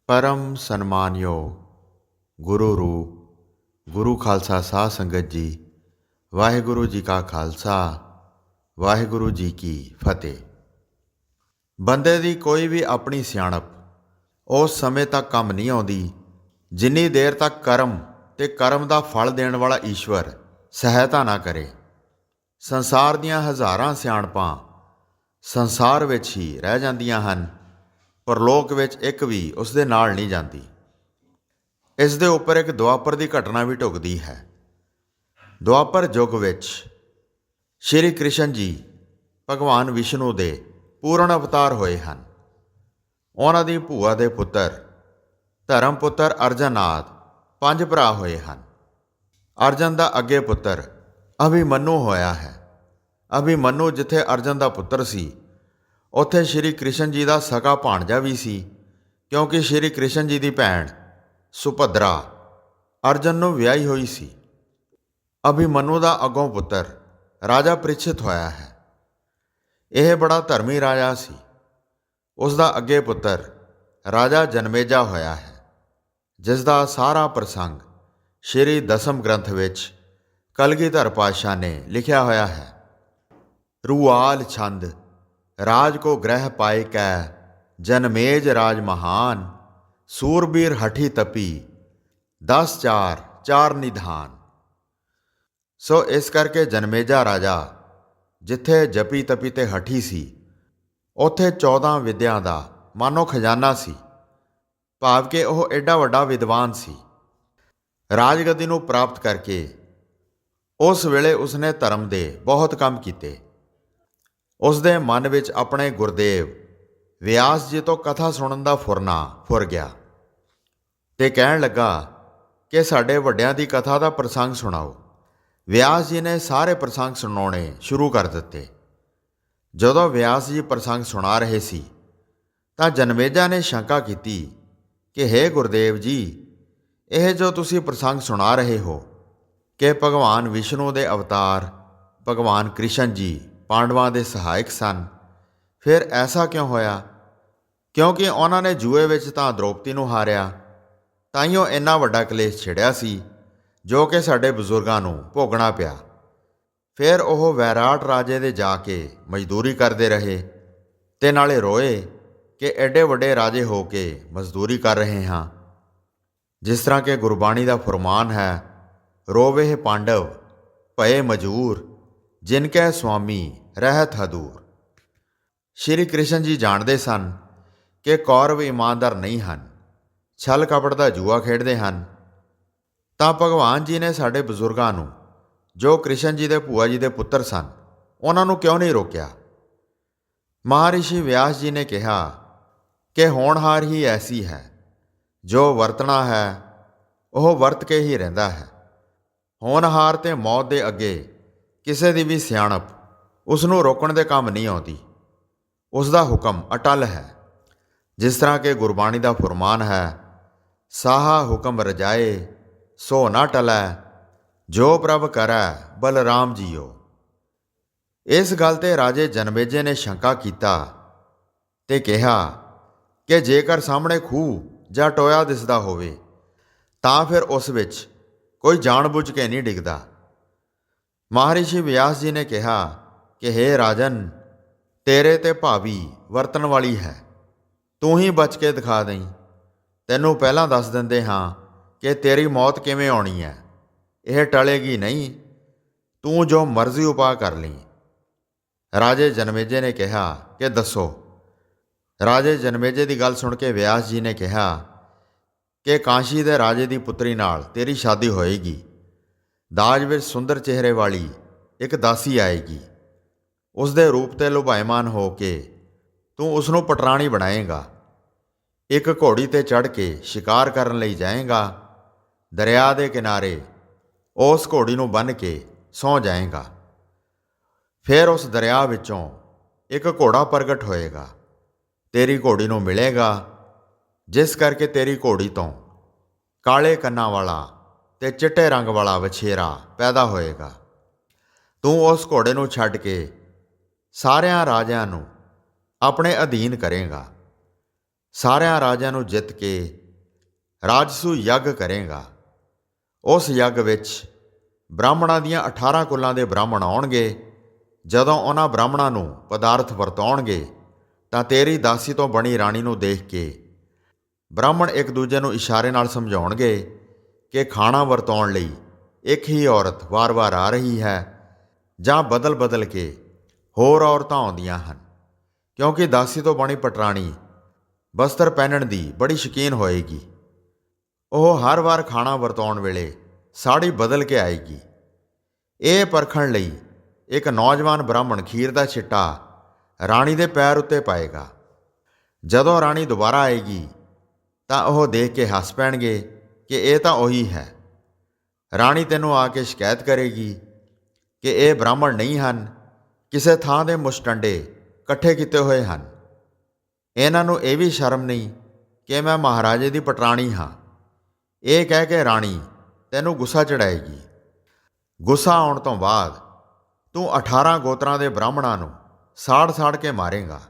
ਪਰਮ ਸਨਮਾਨਯੋਗ ਗੁਰੂ ਰੂਪ ਗੁਰੂ ਖਾਲਸਾ ਸਾਧ ਸੰਗਤ ਜੀ, ਵਾਹਿਗੁਰੂ ਜੀ ਕਾ ਖਾਲਸਾ, ਵਾਹਿਗੁਰੂ ਜੀ ਕੀ ਫਤਿਹ। ਬੰਦੇ ਦੀ ਕੋਈ ਵੀ ਆਪਣੀ ਸਿਆਣਪ ਉਸ ਸਮੇਂ ਤੱਕ ਕੰਮ ਨਹੀਂ ਆਉਂਦੀ ਜਿੰਨੀ ਦੇਰ ਤੱਕ ਕਰਮ ਤੇ ਕਰਮ ਦਾ ਫਲ ਦੇਣ ਵਾਲਾ ਈਸ਼ਵਰ ਸਹਾਇਤਾ ਨਾ ਕਰੇ। ਸੰਸਾਰ ਦੀਆਂ ਹਜ਼ਾਰਾਂ ਸਿਆਣਪਾਂ ਸੰਸਾਰ ਵਿੱਚ ਹੀ ਰਹਿ ਜਾਂਦੀਆਂ ਹਨ, ਪਰਲੋਕ ਵਿੱਚ ਇੱਕ ਵੀ ਉਸ ਦੇ ਨਾਲ ਨਹੀਂ ਜਾਂਦੀ। ਇਸ ਦੇ ਉੱਪਰ ਇੱਕ ਦੁਆਪਰ ਦੀ ਘਟਨਾ ਵੀ ਢੁੱਕਦੀ ਹੈ। ਦੁਆਪਰ ਯੁੱਗ ਵਿੱਚ ਸ਼੍ਰੀ ਕ੍ਰਿਸ਼ਨ ਜੀ ਭਗਵਾਨ ਵਿਸ਼ਨੂੰ ਦੇ ਪੂਰਨ ਅਵਤਾਰ ਹੋਏ ਹਨ। ਉਹਨਾਂ ਦੀ ਭੂਆ ਦੇ ਪੁੱਤਰ ਧਰਮ ਪੁੱਤਰ ਅਰਜਨ ਆਦਿ 5 ਭਰਾ ਹੋਏ ਹਨ। ਅਰਜਨ ਦਾ ਅੱਗੇ ਪੁੱਤਰ ਅਭਿਮਨੂ ਹੋਇਆ ਹੈ। ਅਭਿਮਨੂ ਜਿੱਥੇ ਅਰਜਨ ਦਾ ਪੁੱਤਰ ਸੀ, ਉੱਥੇ ਸ਼੍ਰੀ ਕ੍ਰਿਸ਼ਨ ਜੀ ਦਾ ਸਕਾ ਭਾਣਜਾ ਵੀ ਸੀ, ਕਿਉਂਕਿ ਸ਼੍ਰੀ ਕ੍ਰਿਸ਼ਨ ਜੀ ਦੀ ਭੈਣ ਸੁਭਦਰਾ ਅਰਜਨ ਨੂੰ ਵਿਆਹੀ ਹੋਈ ਸੀ। ਅਭਿਮਨੂ ਦਾ ਅੱਗੋਂ ਪੁੱਤਰ ਰਾਜਾ ਪ੍ਰੀਖਿਤ ਹੋਇਆ ਹੈ। ਇਹ ਬੜਾ ਧਰਮੀ ਰਾਜਾ ਸੀ। ਉਸ ਦਾ ਅੱਗੇ ਪੁੱਤਰ ਰਾਜਾ ਜਨਮੇਜਾ ਹੋਇਆ ਹੈ, ਜਿਸ ਦਾ ਸਾਰਾ ਪ੍ਰਸੰਗ ਸ਼੍ਰੀ ਦਸਮ ਗ੍ਰੰਥ ਵਿੱਚ ਕਲਗੀਧਰ ਪਾਤਸ਼ਾਹ ਨੇ ਲਿਖਿਆ ਹੋਇਆ ਹੈ। ਰੁਆਲ ਛੰਦ ਰਾਜ ਕੋ ਗ੍ਰਹਿ ਪਾਏ ਕੈ, ਜਨਮੇਜ ਰਾਜ ਮਹਾਨ, ਸੂਰਬੀਰ ਹਠੀ ਤਪੀ, 10 4 ਨਿਧਾਨ। ਸੋ ਇਸ ਕਰਕੇ ਜਨਮੇਜਾ ਰਾਜਾ ਜਿੱਥੇ ਜਪੀ ਤਪੀ ਤੇ ਹਠੀ ਸੀ, ਉੱਥੇ 14 ਵਿਦਿਆ ਦਾ ਮਾਨੋ ਖਜ਼ਾਨਾ ਸੀ, ਭਾਵ ਕਿ ਉਹ ਐਡਾ ਵੱਡਾ ਵਿਦਵਾਨ ਸੀ। ਰਾਜਗੱਦੀ ਨੂੰ ਪ੍ਰਾਪਤ ਕਰਕੇ ਉਸ ਵੇਲੇ ਉਸਨੇ ਧਰਮ ਦੇ ਬਹੁਤ ਕੰਮ ਕੀਤੇ। ਉਸ ਦੇ ਮਨ ਵਿੱਚ ਆਪਣੇ ਗੁਰਦੇਵ ਵਿਆਸ ਜੀ ਤੋਂ ਕਥਾ ਸੁਣਨ ਦਾ ਫੁਰਨਾ ਫੁਰ ਗਿਆ ਤੇ ਕਹਿਣ ਲੱਗਾ ਕਿ ਸਾਡੇ ਵੱਡਿਆਂ ਦੀ ਕਥਾ ਦਾ ਪ੍ਰਸੰਗ ਸੁਣਾਓ। ਵਿਆਸ ਜੀ ਨੇ ਸਾਰੇ ਪ੍ਰਸੰਗ ਸੁਣਾਉਣੇ ਸ਼ੁਰੂ ਕਰ ਦਿੱਤੇ। ਜਦੋਂ ਵਿਆਸ ਜੀ ਪ੍ਰਸੰਗ ਸੁਣਾ ਰਹੇ ਸੀ ਤਾਂ ਜਨਮੇਜਾ ਨੇ ਸ਼ੰਕਾ ਕੀਤੀ ਕਿ ਹੇ ਗੁਰਦੇਵ ਜੀ, ਇਹ ਜੋ ਤੁਸੀਂ ਪ੍ਰਸੰਗ ਸੁਣਾ ਰਹੇ ਹੋ ਕਿ ਭਗਵਾਨ ਵਿਸ਼ਨੂੰ ਦੇ ਅਵਤਾਰ ਭਗਵਾਨ ਕ੍ਰਿਸ਼ਨ ਜੀ ਪਾਂਡਵਾਂ ਦੇ ਸਹਾਇਕ ਸਨ, ਫਿਰ ਐਸਾ ਕਿਉਂ ਹੋਇਆ? ਕਿਉਂਕਿ ਉਹਨਾਂ ਨੇ ਜੂਏ ਵਿੱਚ ਤਾਂ ਦ੍ਰੋਪਦੀ ਨੂੰ ਹਾਰਿਆ, ਤਾਈਓ ਇੰਨਾ ਵੱਡਾ ਕਲੇਸ਼ ਛਿੜਿਆ ਸੀ ਜੋ ਕਿ ਸਾਡੇ ਬਜ਼ੁਰਗਾਂ ਨੂੰ ਭੋਗਣਾ ਪਿਆ। ਫਿਰ ਉਹ ਵੈਰਾਟ ਰਾਜੇ ਦੇ ਜਾ ਕੇ ਮਜ਼ਦੂਰੀ ਕਰਦੇ ਰਹੇ ਤੇ ਨਾਲੇ ਰੋਏ ਕਿ ਐਡੇ ਵੱਡੇ ਰਾਜੇ ਹੋ ਕੇ ਮਜ਼ਦੂਰੀ ਕਰ ਰਹੇ ਹਾਂ। ਜਿਸ ਤਰ੍ਹਾਂ ਕਿ ਗੁਰਬਾਣੀ ਦਾ ਫੁਰਮਾਨ ਹੈ, ਰੋਵੇ ਪਾਂਡਵ ਭਏ ਮਜੂਰ, ਜਿਨ ਕੈ ਸੁਆਮੀ ਰਹਿਤ ਹਦੂਰ। ਸ਼੍ਰੀ ਕ੍ਰਿਸ਼ਨ ਜੀ ਜਾਣਦੇ ਸਨ ਕਿ ਕੌਰਵ ਇਮਾਨਦਾਰ ਨਹੀਂ ਹਨ, ਛਲ ਕਪਟ ਦਾ ਜੂਆ ਖੇਡਦੇ ਹਨ। ਤਾਂ ਭਗਵਾਨ ਜੀ ਨੇ ਸਾਡੇ ਬਜ਼ੁਰਗਾਂ ਨੂੰ, ਜੋ ਕ੍ਰਿਸ਼ਨ ਜੀ ਦੇ ਭੂਆ ਜੀ ਦੇ ਪੁੱਤਰ ਸਨ, ਉਹਨਾਂ ਨੂੰ ਕਿਉਂ ਨਹੀਂ ਰੋਕਿਆ? ਮਹਾਰਿਸ਼ੀ ਵਿਆਸ ਜੀ ਨੇ ਕਿਹਾ ਕਿ ਹੋਣਹਾਰ ਹੀ ਐਸੀ ਹੈ, ਜੋ ਵਰਤਣਾ ਹੈ ਉਹ ਵਰਤ ਕੇ ਹੀ ਰਹਿੰਦਾ ਹੈ। ਹੋਣਹਾਰ ਤੇ ਮੌਤ ਦੇ ਅੱਗੇ ਕਿਸੇ ਦੀ ਵੀ ਸਿਆਣਪ ਉਸ ਨੂੰ ਰੋਕਣ ਦੇ ਕੰਮ ਨਹੀਂ ਆਉਂਦੀ। ਉਸ ਦਾ ਹੁਕਮ ਅਟਲ ਹੈ। ਜਿਸ ਤਰ੍ਹਾਂ ਕਿ ਗੁਰਬਾਣੀ ਦਾ ਫੁਰਮਾਨ ਹੈ, ਸਾਹਾ ਹੁਕਮ ਰਜਾਏ ਸੋ ਨਾ ਟਲੈ, ਜੋ ਪ੍ਰਭ ਕਰੈ ਬਲਰਾਮ ਜੀਓ। ਇਸ ਗੱਲ ਤੇ ਰਾਜੇ ਜਨਮੇਜੇ ਨੇ ਸ਼ੰਕਾ ਕੀਤਾ ਤੇ ਕਿਹਾ ਕਿ ਜੇਕਰ ਸਾਹਮਣੇ ਖੂਹ ਜਾਂ ਟੋਇਆ ਦਿਸਦਾ ਹੋਵੇ ਤਾਂ ਫਿਰ ਉਸ ਵਿੱਚ ਕੋਈ ਜਾਣਬੁੱਝ ਕੇ ਨਹੀਂ ਡਿੱਗਦਾ। ਮਹਾਰਿਸ਼ੀ ਵਿਆਸ ਜੀ ਨੇ ਕਿਹਾ ਕਿ ਹੇ ਰਾਜਨ, ਤੇਰੇ ਤੇ ਭਾਵੀ ਵਰਤਣ ਵਾਲੀ ਹੈ, ਤੂੰ ਹੀ ਬਚ ਕੇ ਦਿਖਾ ਦੇਈਂ। ਤੈਨੂੰ ਪਹਿਲਾਂ ਦੱਸ ਦਿੰਦੇ ਹਾਂ ਕਿ ਤੇਰੀ ਮੌਤ ਕਿਵੇਂ ਆਉਣੀ ਹੈ, ਇਹ ਟਲੇਗੀ ਨਹੀਂ, ਤੂੰ ਜੋ ਮਰਜ਼ੀ ਉਪਾਅ ਕਰ ਲਈ। ਰਾਜੇ ਜਨਮੇਜੇ ਨੇ ਕਿਹਾ ਕਿ ਦੱਸੋ। ਰਾਜੇ ਜਨਮੇਜੇ ਦੀ ਗੱਲ ਸੁਣ ਕੇ ਵਿਆਸ ਜੀ ਨੇ ਕਿਹਾ ਕਿ ਕਾਸ਼ੀ ਦੇ ਰਾਜੇ ਦੀ ਪੁੱਤਰੀ ਨਾਲ ਤੇਰੀ ਸ਼ਾਦੀ ਹੋਏਗੀ। ਦਾਜ ਵਿੱਚ ਸੁੰਦਰ ਚਿਹਰੇ ਵਾਲੀ ਇੱਕ ਦਾਸੀ ਆਏਗੀ। ਉਸ ਦੇ ਰੂਪ ਤੇ ਲੁਭਾਇਮਾਨ ਹੋ ਕੇ ਤੂੰ ਉਸ ਨੂੰ ਪਟਰਾਣੀ ਬਣਾਏਗਾ। ਇੱਕ ਘੋੜੀ ਤੇ ਚੜ੍ਹ ਕੇ ਸ਼ਿਕਾਰ ਕਰਨ ਲਈ ਜਾਏਗਾ। ਦਰਿਆ ਦੇ ਕਿਨਾਰੇ ਉਸ ਘੋੜੀ ਨੂੰ ਬੰਨ੍ਹ ਕੇ ਸੌਂ ਜਾਏਗਾ। ਫਿਰ ਉਸ ਦਰਿਆ ਵਿੱਚੋਂ ਇੱਕ ਘੋੜਾ ਪ੍ਰਗਟ ਹੋਏਗਾ, ਤੇਰੀ ਘੋੜੀ ਨੂੰ ਮਿਲੇਗਾ, ਜਿਸ ਕਰਕੇ ਤੇਰੀ ਘੋੜੀ ਤੋਂ ਕਾਲੇ ਕੰਨਾਂ ਵਾਲਾ ਤੇ ਚਿੱਟੇ ਰੰਗ ਵਾਲਾ ਵਛੇਰਾ ਪੈਦਾ ਹੋਏਗਾ। ਤੂੰ ਉਸ ਘੋੜੇ ਨੂੰ ਛੱਡ ਕੇ ਸਾਰਿਆਂ ਰਾਜਿਆਂ ਨੂੰ ਆਪਣੇ ਅਧੀਨ ਕਰੇਗਾ। ਸਾਰਿਆਂ ਰਾਜਿਆਂ ਨੂੰ ਜਿੱਤ ਕੇ ਰਾਜਸੂ ਯੱਗ ਕਰੇਗਾ। ਉਸ ਯੱਗ ਵਿੱਚ ਬ੍ਰਾਹਮਣਾਂ ਦੀਆਂ 18 ਕੁਲਾਂ ਦੇ ਬ੍ਰਾਹਮਣ ਆਉਣਗੇ। ਜਦੋਂ ਉਹਨਾਂ ਬ੍ਰਾਹਮਣਾਂ ਨੂੰ ਪਦਾਰਥ ਵਰਤਾਉਣਗੇ ਤਾਂ ਤੇਰੀ ਦਾਸੀ ਤੋਂ ਬਣੀ ਰਾਣੀ ਨੂੰ ਦੇਖ ਕੇ ਬ੍ਰਾਹਮਣ ਇੱਕ ਦੂਜੇ ਨੂੰ ਇਸ਼ਾਰੇ ਨਾਲ ਸਮਝਾਉਣਗੇ ਕਿ ਖਾਣਾ ਵਰਤਾਉਣ ਲਈ ਇੱਕ ਹੀ ਔਰਤ ਵਾਰ-ਵਾਰ ਆ ਰਹੀ ਹੈ ਜਾਂ ਬਦਲ-ਬਦਲ ਕੇ ਹੋਰ ਔਰਤਾਂ ਆਉਂਦੀਆਂ ਹਨ, ਕਿਉਂਕਿ ਦਾਸੀ ਤੋਂ ਬਣੀ ਪਟਰਾਣੀ ਬਸਤਰ ਪਹਿਨਣ ਦੀ ਬੜੀ ਸ਼ੌਕੀਨ ਹੋਏਗੀ। ਉਹ ਹਰ ਵਾਰ ਖਾਣਾ ਵਰਤਾਉਣ ਵੇਲੇ ਸਾੜੀ ਬਦਲ ਕੇ ਆਏਗੀ। ਇਹ ਪਰਖਣ ਲਈ ਇੱਕ ਨੌਜਵਾਨ ਬ੍ਰਾਹਮਣ ਖੀਰ ਦਾ ਛਿੱਟਾ ਰਾਣੀ ਦੇ ਪੈਰ ਉੱਤੇ ਪਾਏਗਾ। ਜਦੋਂ ਰਾਣੀ ਦੁਬਾਰਾ ਆਏਗੀ ਤਾਂ ਉਹ ਦੇਖ ਕੇ ਹੱਸ ਪੈਣਗੇ ਕਿ ਇਹ ਤਾਂ ਉਹੀ ਹੈ। ਰਾਣੀ ਤੈਨੂੰ ਆ ਕੇ ਸ਼ਿਕਾਇਤ ਕਰੇਗੀ ਕਿ ਇਹ ਬ੍ਰਾਹਮਣ ਨਹੀਂ ਹਨ, ਕਿਸੇ ਥਾਂ ਦੇ ਮੁਸ਼ਟੰਡੇ ਇਕੱਠੇ ਕੀਤੇ ਹੋਏ ਹਨ। ਇਹਨਾਂ ਨੂੰ ਇਹ ਵੀ ਸ਼ਰਮ ਨਹੀਂ ਕਿ ਮੈਂ ਮਹਾਰਾਜੇ ਦੀ ਪਟਰਾਣੀ ਹਾਂ। ਇਹ ਕਹਿ ਕੇ ਰਾਣੀ ਤੈਨੂੰ ਗੁੱਸਾ ਚੜਾਏਗੀ। ਗੁੱਸਾ ਆਉਣ ਤੋਂ ਬਾਅਦ ਤੂੰ 18 ਗੋਤਰਾਂ ਦੇ ਬ੍ਰਾਹਮਣਾਂ ਨੂੰ ਸਾੜ-ਸਾੜ ਕੇ ਮਾਰੇਗਾ।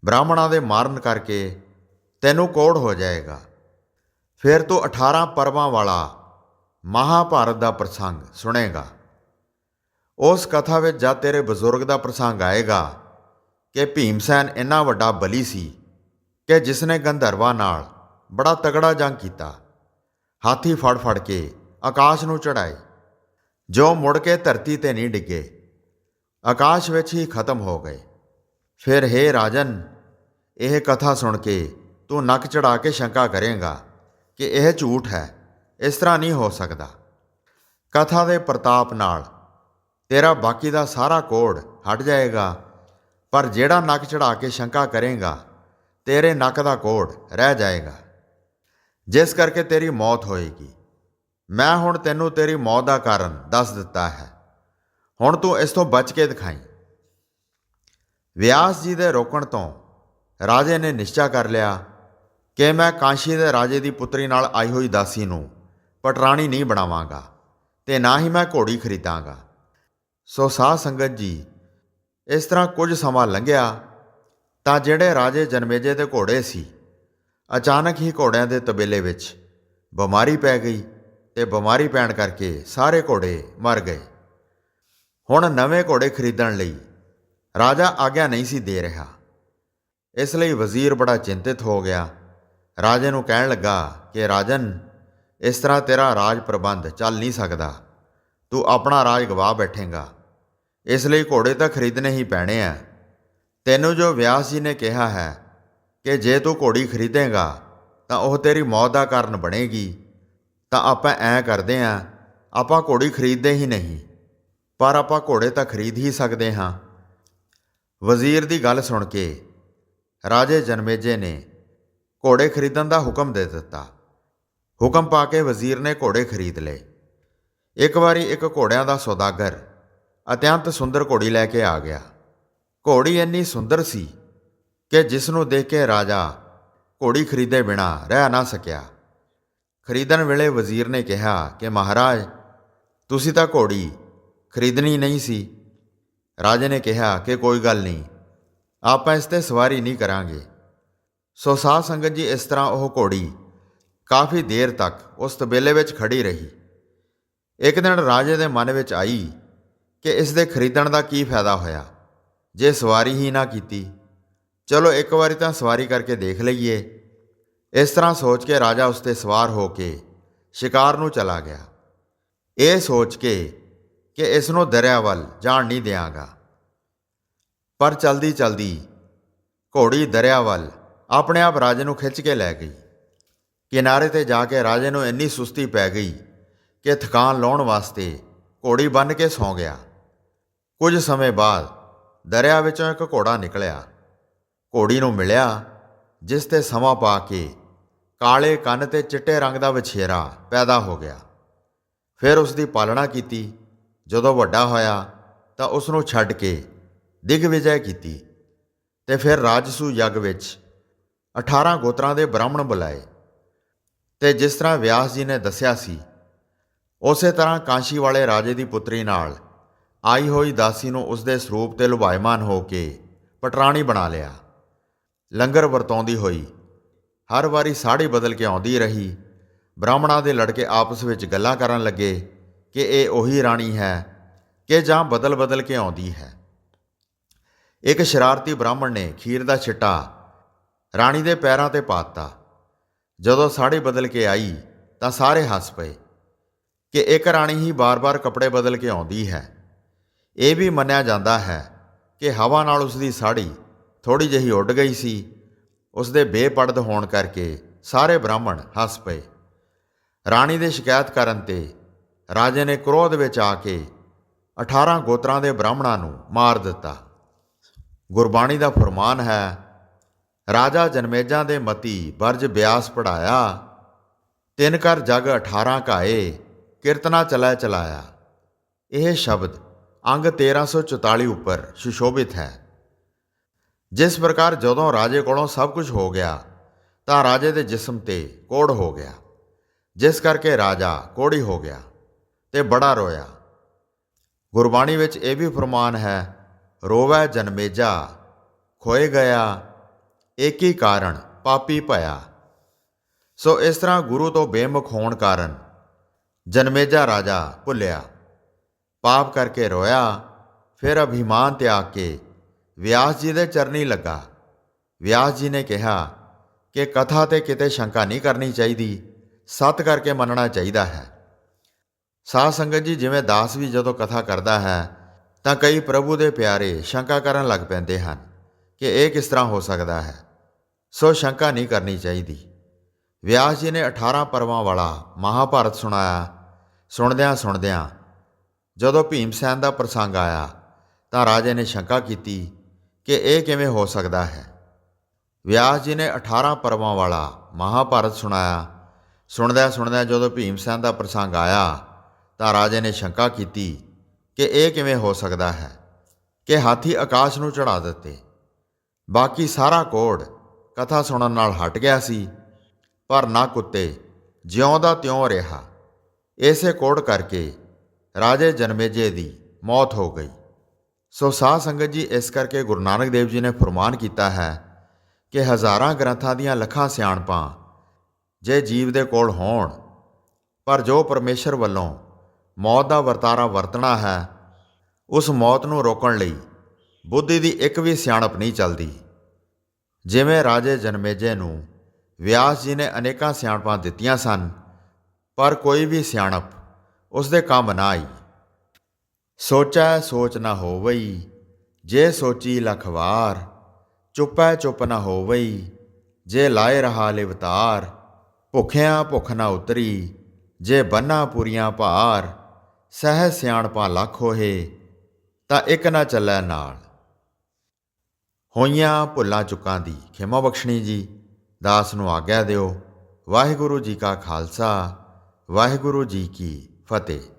ਬ੍ਰਾਹਮਣਾਂ ਦੇ ਮਾਰਨ ਕਰਕੇ ਤੈਨੂੰ ਕੋੜ ਹੋ ਜਾਏਗਾ। ਫਿਰ ਤੂੰ 18 ਪਰਬਾਂ ਵਾਲਾ ਮਹਾਭਾਰਤ ਦਾ ਪ੍ਰਸੰਗ ਸੁਣੇਗਾ। ਉਸ ਕਥਾ ਵਿੱਚ ਜਦ ਤੇਰੇ ਬਜ਼ੁਰਗ ਦਾ ਪ੍ਰਸੰਗ ਆਏਗਾ ਕਿ ਭੀਮਸੈਨ ਇੰਨਾ ਵੱਡਾ ਬਲੀ ਸੀ ਕਿ ਜਿਸ ਨੇ ਗੰਧਰਵਾਂ ਨਾਲ ਬੜਾ ਤਗੜਾ ਜੰਗ ਕੀਤਾ, ਹਾਥੀ ਫੜ-ਫੜ ਕੇ ਆਕਾਸ਼ ਨੂੰ ਚੜਾਏ, ਜੋ ਮੁੜ ਕੇ ਧਰਤੀ ਤੇ ਨਹੀਂ ਡਿੱਗੇ, ਆਕਾਸ਼ ਵਿੱਚ ਹੀ ਖਤਮ ਹੋ ਗਏ। ਫਿਰ ਹੇ ਰਾਜਨ, ਇਹ ਕਥਾ ਸੁਣ ਕੇ ਤੂੰ ਨੱਕ ਚੜਾ ਕੇ ਸ਼ੰਕਾ ਕਰੇਗਾ ਕਿ ਇਹ ਝੂਠ ਹੈ, ਇਸ ਤਰ੍ਹਾਂ ਨਹੀਂ ਹੋ ਸਕਦਾ। ਕਥਾ ਦੇ ਪ੍ਰਤਾਪ ਨਾਲ ਤੇਰਾ ਬਾਕੀ ਦਾ ਸਾਰਾ ਕੋੜ ਹਟ ਜਾਏਗਾ, ਪਰ ਜਿਹੜਾ ਨੱਕ ਚੜਾ ਕੇ ਸ਼ੰਕਾ ਕਰੇਗਾ ਤੇਰੇ ਨੱਕ ਦਾ ਕੋੜ ਰਹਿ ਜਾਏਗਾ, ਜਿਸ ਕਰਕੇ ਤੇਰੀ ਮੌਤ ਹੋਏਗੀ। ਮੈਂ ਹੁਣ ਤੈਨੂੰ ਤੇਰੀ ਮੌਤ ਦਾ ਕਾਰਨ ਦੱਸ ਦਿੱਤਾ ਹੈ, ਹੁਣ ਤੂੰ ਇਸ ਤੋਂ ਬਚ ਕੇ ਦਿਖਾਈ। ਵਿਆਸ ਜੀ ਦੇ ਰੋਕਣ ਤੋਂ ਰਾਜੇ ਨੇ ਨਿਸ਼ਚਾ ਕਰ ਲਿਆ ਕਿ ਮੈਂ ਕਾਂਸ਼ੀ ਦੇ ਰਾਜੇ ਦੀ ਪੁੱਤਰੀ ਨਾਲ ਆਈ ਹੋਈ ਦਾਸੀ ਨੂੰ ਪਟਰਾਣੀ ਨਹੀਂ ਬਣਾਵਾਂਗਾ ਤੇ ਨਾ ਹੀ ਮੈਂ ਘੋੜੀ ਖਰੀਦਾਂਗਾ। ਸੋ ਸਾਧ ਸੰਗਤ ਜੀ, ਇਸ ਤਰ੍ਹਾਂ ਕੁਝ ਸਮਾਂ ਲੰਘਿਆ ਤਾਂ ਜਿਹੜੇ ਰਾਜੇ ਜਨਮੇਜੇ ਦੇ ਘੋੜੇ ਸੀ, ਅਚਾਨਕ ਹੀ ਘੋੜਿਆਂ ਦੇ ਤਬੇਲੇ ਵਿੱਚ ਬਿਮਾਰੀ ਪੈ ਗਈ ਤੇ ਬਿਮਾਰੀ ਪੈਣ ਕਰਕੇ ਸਾਰੇ ਘੋੜੇ ਮਰ ਗਏ। ਹੁਣ ਨਵੇਂ ਘੋੜੇ ਖਰੀਦਣ ਲਈ ਰਾਜਾ ਆਗਿਆ ਨਹੀਂ ਸੀ ਦੇ ਰਿਹਾ। ਇਸ ਲਈ ਵਜ਼ੀਰ ਬੜਾ ਚਿੰਤਿਤ ਹੋ ਗਿਆ। ਰਾਜੇ ਨੂੰ ਕਹਿਣ ਲੱਗਾ ਕਿ ਰਾਜਨ, ਇਸ ਤਰ੍ਹਾਂ ਤੇਰਾ ਰਾਜ ਪ੍ਰਬੰਧ ਚੱਲ ਨਹੀਂ ਸਕਦਾ, ਤੂੰ ਆਪਣਾ ਰਾਜ ਗਵਾ ਬੈਠੇਂਗਾ। ਇਸ ਲਈ ਘੋੜੇ ਤਾਂ ਖਰੀਦਣੇ ਹੀ ਪੈਣੇ ਆ। ਤੈਨੂੰ ਜੋ ਵਿਆਸ ਜੀ ਨੇ ਕਿਹਾ ਹੈ ਕਿ ਜੇ ਤੂੰ ਘੋੜੀ ਖਰੀਦੇਂਗਾ ਤਾਂ ਉਹ ਤੇਰੀ ਮੌਤ ਦਾ ਕਾਰਨ ਬਣੇਗੀ, ਤਾਂ ਆਪਾਂ ਐਂ ਕਰਦੇ ਹਾਂ, ਆਪਾਂ ਘੋੜੀ ਖਰੀਦਦੇ ਹੀ ਨਹੀਂ, ਪਰ ਆਪਾਂ ਘੋੜੇ ਤਾਂ ਖਰੀਦ ਹੀ ਸਕਦੇ ਹਾਂ। ਵਜ਼ੀਰ ਦੀ ਗੱਲ ਸੁਣ ਕੇ ਰਾਜੇ ਜਨਮੇਜੇ ਨੇ ਘੋੜੇ ਖਰੀਦਣ ਦਾ ਹੁਕਮ ਦੇ ਦਿੱਤਾ। ਹੁਕਮ ਪਾ ਕੇ ਵਜ਼ੀਰ ਨੇ ਘੋੜੇ ਖਰੀਦ ਲਏ। ਇੱਕ ਵਾਰੀ ਇੱਕ ਘੋੜਿਆਂ ਦਾ ਸੌਦਾਗਰ ਅਤਿਅੰਤ ਸੁੰਦਰ ਘੋੜੀ ਲੈ ਕੇ ਆ ਗਿਆ। ਘੋੜੀ ਇੰਨੀ ਸੁੰਦਰ ਸੀ ਕਿ ਜਿਸ ਨੂੰ ਦੇਖ ਕੇ ਰਾਜਾ ਘੋੜੀ ਖਰੀਦੇ ਬਿਨਾਂ ਰਹਿ ਨਾ ਸਕਿਆ। ਖਰੀਦਣ ਵੇਲੇ ਵਜ਼ੀਰ ਨੇ ਕਿਹਾ ਕਿ ਮਹਾਰਾਜ, ਤੁਸੀਂ ਤਾਂ ਘੋੜੀ ਖਰੀਦਣੀ ਨਹੀਂ ਸੀ। ਰਾਜੇ ਨੇ ਕਿਹਾ ਕਿ ਕੋਈ ਗੱਲ ਨਹੀਂ, ਆਪਾਂ ਇਸ 'ਤੇ ਸਵਾਰੀ ਨਹੀਂ ਕਰਾਂਗੇ। ਸੋ ਸਾਧ ਸੰਗਤ ਜੀ, ਇਸ ਤਰ੍ਹਾਂ ਉਹ ਘੋੜੀ ਕਾਫੀ ਦੇਰ ਤੱਕ ਉਸ ਤਬੇਲੇ ਵਿੱਚ ਖੜੀ ਰਹੀ। ਇੱਕ ਦਿਨ ਰਾਜੇ ਦੇ ਮਨ ਵਿੱਚ ਆਈ ਕਿ ਇਸ ਦੇ ਖਰੀਦਣ ਦਾ ਕੀ ਫਾਇਦਾ ਹੋਇਆ ਜੇ ਸਵਾਰੀ ਹੀ ਨਾ ਕੀਤੀ। ਚਲੋ ਇੱਕ ਵਾਰੀ ਤਾਂ ਸਵਾਰੀ ਕਰਕੇ ਦੇਖ ਲਈਏ। ਇਸ ਤਰ੍ਹਾਂ ਸੋਚ ਕੇ ਰਾਜਾ ਉਸ 'ਤੇ ਸਵਾਰ ਹੋ ਕੇ ਸ਼ਿਕਾਰ ਨੂੰ ਚਲਾ ਗਿਆ, ਇਹ ਸੋਚ ਕੇ ਕਿ ਇਸ ਨੂੰ ਦਰਿਆ ਵੱਲ ਜਾਣ ਨਹੀਂ ਦਿਆਂਗਾ। ਪਰ ਚਲਦੀ ਚਲਦੀ ਘੋੜੀ ਦਰਿਆ ਵੱਲ ਆਪਣੇ ਆਪ ਰਾਜੇ ਨੂੰ ਖਿੱਚ ਕੇ ਲੈ ਗਈ। ਕਿਨਾਰੇ 'ਤੇ ਜਾ ਕੇ ਰਾਜੇ ਨੂੰ ਇੰਨੀ ਸੁਸਤੀ ਪੈ ਗਈ ਕਿ ਥਕਾਨ ਲਾਉਣ ਵਾਸਤੇ ਘੋੜੀ ਬੰਨ੍ਹ ਕੇ ਸੌਂ ਗਿਆ। ਕੁਝ ਸਮੇਂ ਬਾਅਦ ਦਰਿਆ ਵਿੱਚੋਂ ਇੱਕ ਘੋੜਾ ਨਿਕਲਿਆ। ਘੋੜੀ ਨੂੰ ਮਿਲਿਆ, ਜਿਸ 'ਤੇ ਸਮਾਂ ਪਾ ਕੇ ਕਾਲੇ ਕੰਨ ਤੇ ਚਿੱਟੇ ਰੰਗ ਦਾ ਵਛੇਰਾ ਪੈਦਾ ਹੋ ਗਿਆ। ਫਿਰ ਉਸ ਦੀ ਪਾਲਣਾ ਕੀਤੀ। ਜਦੋਂ ਵੱਡਾ ਹੋਇਆ ਤਾਂ ਉਸ ਨੂੰ ਛੱਡ ਕੇ ਦਿਗਵਿਜੈ ਕੀਤੀ ਤੇ ਫਿਰ ਰਾਜਸੂ ਯੱਗ ਵਿੱਚ 18 ਗੋਤਰਾਂ ਦੇ ਬ੍ਰਾਹਮਣ ਬੁਲਾਏ ਤੇ ਜਿਸ ਤਰ੍ਹਾਂ ਵਿਆਸ ਜੀ ਨੇ ਦੱਸਿਆ ਸੀ, ਉਸੇ ਤਰ੍ਹਾਂ ਕਾਂਸ਼ੀ ਵਾਲੇ ਰਾਜੇ ਦੀ ਪੁੱਤਰੀ ਨਾਲ ਆਈ ਹੋਈ ਦਾਸੀ ਨੂੰ ਉਸਦੇ ਸਰੂਪ ਤੇ ਲੁਭਾਇਮਾਨ ਹੋ ਕੇ ਪਟਰਾਣੀ ਬਣਾ ਲਿਆ। ਲੰਗਰ ਵਰਤਾਉਂਦੀ ਹੋਈ ਹਰ ਵਾਰੀ ਸਾੜੀ ਬਦਲ ਕੇ ਆਉਂਦੀ ਰਹੀ। ਬ੍ਰਾਹਮਣਾਂ ਦੇ ਲੜਕੇ ਆਪਸ ਵਿੱਚ ਗੱਲਾਂ ਕਰਨ ਲੱਗੇ ਕਿ ਇਹ ਉਹੀ ਰਾਣੀ ਹੈ ਕਿ ਜਾਂ ਬਦਲ ਬਦਲ ਕੇ ਆਉਂਦੀ ਹੈ। ਇੱਕ ਸ਼ਰਾਰਤੀ ਬ੍ਰਾਹਮਣ ਨੇ ਖੀਰ ਦਾ ਛਿੱਟਾ ਰਾਣੀ ਦੇ ਪੈਰਾਂ 'ਤੇ ਪਾ ਦਿੱਤਾ। ਜਦੋਂ ਸਾੜੀ ਬਦਲ ਕੇ ਆਈ ਤਾਂ ਸਾਰੇ ਹੱਸ ਪਏ ਕਿ ਇੱਕ ਰਾਣੀ ਹੀ ਬਾਰ-ਬਾਰ ਕੱਪੜੇ ਬਦਲ ਕੇ ਆਉਂਦੀ ਹੈ। ਇਹ ਵੀ ਮੰਨਿਆ ਜਾਂਦਾ ਹੈ ਕਿ ਹਵਾ ਨਾਲ ਉਸ ਦੀ ਸਾੜੀ ਥੋੜ੍ਹੀ ਜਿਹੀ ਉੱਡ ਗਈ ਸੀ। ਉਸ ਦੇ ਬੇਪੜਦ ਹੋਣ ਕਰਕੇ ਸਾਰੇ ਬ੍ਰਾਹਮਣ ਹੱਸ ਪਏ। ਰਾਣੀ ਦੇ ਸ਼ਿਕਾਇਤ ਕਰਨ 'ਤੇ ਰਾਜੇ ਨੇ ਕ੍ਰੋਧ ਵਿੱਚ ਆ ਕੇ 18 ਗੋਤਰਾਂ ਦੇ ਬ੍ਰਾਹਮਣਾਂ ਨੂੰ ਮਾਰ ਦਿੱਤਾ। ਗੁਰਬਾਣੀ ਦਾ ਫਰਮਾਨ ਹੈ, ਰਾਜਾ ਜਨਮੇਜਾਂ ਦੇ ਮਤੀ ਬਰਜ ਬਿਆਸ ਪੜਾਇਆ, ਤਿੰਨ ਕਰ ਜਗ 18 ਘਾਏ, ਕੀਰਤਨਾ ਚਲੈ ਚਲਾਇਆ। ਇਹ ਸ਼ਬਦ ਅੰਗ 1344 ਉੱਪਰ ਸੁਸ਼ੋਭਿਤ ਹੈ। ਜਿਸ ਪ੍ਰਕਾਰ ਜਦੋਂ ਰਾਜੇ ਕੋਲੋਂ ਸਭ ਕੁਝ ਹੋ ਗਿਆ ਤਾਂ ਰਾਜੇ ਦੇ ਜਿਸਮ 'ਤੇ ਕੋੜ ਹੋ ਗਿਆ, ਜਿਸ ਕਰਕੇ ਰਾਜਾ ਕੋੜੀ ਹੋ ਗਿਆ ਤੇ ਬੜਾ ਰੋਇਆ। ਗੁਰਬਾਣੀ ਵਿੱਚ ਇਹ ਵੀ ਫਰਮਾਨ ਹੈ, ਰੋਵੈ ਜਨਮੇਜਾ ਖੋਏ ਗਿਆ, ਏਕ ਹੀ ਕਾਰਨ ਪਾਪੀ ਭਇਆ। ਸੋ ਇਸ ਤਰ੍ਹਾਂ ਗੁਰੂ ਤੋਂ ਬੇਮੁਖ ਹੋਣ ਕਾਰਨ ਜਨਮੇਜਾ ਰਾਜਾ ਭੁੱਲਿਆ, ਪਾਪ ਕਰਕੇ ਰੋਇਆ। ਫਿਰ ਅਭਿਮਾਨ ਤਿਆਗ ਕੇ ਵਿਆਸ ਜੀ ਦੇ ਚਰਨੀ ਲੱਗਾ। ਵਿਆਸ ਜੀ ਨੇ ਕਿਹਾ ਕਿ ਕਥਾ 'ਤੇ ਕਿਤੇ ਸ਼ੰਕਾ ਨਹੀਂ ਕਰਨੀ ਚਾਹੀਦੀ, ਸੱਤ ਕਰਕੇ ਮੰਨਣਾ ਚਾਹੀਦਾ ਹੈ। ਸਾਧ ਸੰਗਤ ਜੀ, ਜਿਵੇਂ ਦਾਸ ਵੀ ਜਦੋਂ ਕਥਾ ਕਰਦਾ ਹੈ ਤਾਂ ਕਈ ਪ੍ਰਭੂ ਦੇ ਪਿਆਰੇ ਸ਼ੰਕਾ ਕਰਨ ਲੱਗ ਪੈਂਦੇ ਹਨ ਕਿ ਇਹ ਕਿਸ ਤਰ੍ਹਾਂ ਹੋ ਸਕਦਾ ਹੈ। ਸੋ ਸ਼ੰਕਾ ਨਹੀਂ ਕਰਨੀ ਚਾਹੀਦੀ। ਵਿਆਸ ਜੀ ਨੇ 18 ਪਰਵਾਂ ਵਾਲਾ ਮਹਾਭਾਰਤ ਸੁਣਾਇਆ। ਸੁਣਦਿਆਂ ਜਦੋਂ ਭੀਮ ਸੈਨ ਦਾ ਪ੍ਰਸੰਗ ਆਇਆ ਤਾਂ ਰਾਜੇ ਨੇ ਸ਼ੰਕਾ ਕੀਤੀ ਕਿ ਇਹ ਕਿਵੇਂ ਹੋ ਸਕਦਾ ਹੈ। ਵਿਆਸ ਜੀ ਨੇ 18 ਪਰਵਾਂ ਵਾਲਾ ਮਹਾਭਾਰਤ ਸੁਣਾਇਆ। ਸੁਣਦਿਆਂ ਜਦੋਂ ਭੀਮ ਸੈਨ ਦਾ ਪ੍ਰਸੰਗ ਆਇਆ ਤਾਂ ਰਾਜੇ ਨੇ ਸ਼ੰਕਾ ਕੀਤੀ ਕਿ ਇਹ ਕਿਵੇਂ ਹੋ ਸਕਦਾ ਹੈ ਕਿ ਹਾਥੀ ਆਕਾਸ਼ ਨੂੰ ਚੜ੍ਹਾ ਦਿੱਤੇ। ਬਾਕੀ ਸਾਰਾ ਕੋੜ ਕਥਾ ਸੁਣਨ ਨਾਲ ਹਟ ਗਿਆ ਸੀ, ਪਰ ਨਾ ਕੁੱਤੇ ਜਿਉਂ ਦਾ ਤਿਉਂ ਰਿਹਾ। ਇਸੇ ਕੋੜ ਕਰਕੇ ਰਾਜੇ ਜਨਮੇਜੇ ਦੀ ਮੌਤ ਹੋ ਗਈ। ਸੋ ਸਾਧ ਸੰਗਤ ਜੀ, ਇਸ ਕਰਕੇ ਗੁਰੂ ਨਾਨਕ ਦੇਵ ਜੀ ਨੇ ਫਰਮਾਨ ਕੀਤਾ ਹੈ ਕਿ ਹਜ਼ਾਰਾਂ ਗ੍ਰੰਥਾਂ ਦੀਆਂ ਲੱਖਾਂ ਸਿਆਣਪਾਂ ਜੇ ਜੀਵ ਦੇ ਕੋਲ ਹੋਣ, ਪਰ ਜੋ ਪਰਮੇਸ਼ਰ ਵੱਲੋਂ ਮੌਤ ਦਾ ਵਰਤਾਰਾ ਵਰਤਣਾ ਹੈ, ਉਸ ਮੌਤ ਨੂੰ ਰੋਕਣ ਲਈ ਬੁੱਧੀ ਦੀ ਇੱਕ ਵੀ ਸਿਆਣਪ ਨਹੀਂ ਚੱਲਦੀ। ਜਿਵੇਂ ਰਾਜੇ ਜਨਮੇਜੇ ਨੂੰ ਵਿਆਸ ਜੀ ਨੇ ਅਨੇਕਾਂ ਸਿਆਣਪਾਂ ਦਿੱਤੀਆਂ ਸਨ, ਪਰ ਕੋਈ ਵੀ ਸਿਆਣਪ ਉਸ ਦੇ ਕੰਮ ਨਾ ਆਈ। ਸੋਚੈ ਸੋਚ ਨਾ ਹੋਵਈ, ਜੇ ਸੋਚੀ ਲੱਖ ਵਾਰ, ਚੁੱਪੈ ਚੁੱਪ ਨਾ ਹੋਵਈ, ਜੇ ਲਾਏ ਰਹਾ ਲਿਵਤਾਰ, ਭੁੱਖਿਆਂ ਭੁੱਖ ਨਾ ਉਤਰੀ, ਜੇ ਬੰਨਾ ਪੂਰੀਆਂ ਭਾਰ, ਸਹਿ ਸਿਆਣਪਾਂ ਲੱਖ ਹੋਏ, ਤਾਂ ਇੱਕ ਨਾ ਚੱਲੈ ਨਾਲ। ਹੋਈਆਂ ਭੁੱਲਾਂ ਚੁੱਕਾਂ ਦੀ ਖਿਮਾ ਬਖਸ਼ਣੀ ਜੀ। ਦਾਸ ਨੂੰ ਆਗਿਆ ਦਿਓ। ਵਾਹਿਗੁਰੂ ਜੀ ਕਾ ਖਾਲਸਾ, ਵਾਹਿਗੁਰੂ ਜੀ ਕੀ ਫਤਿਹ।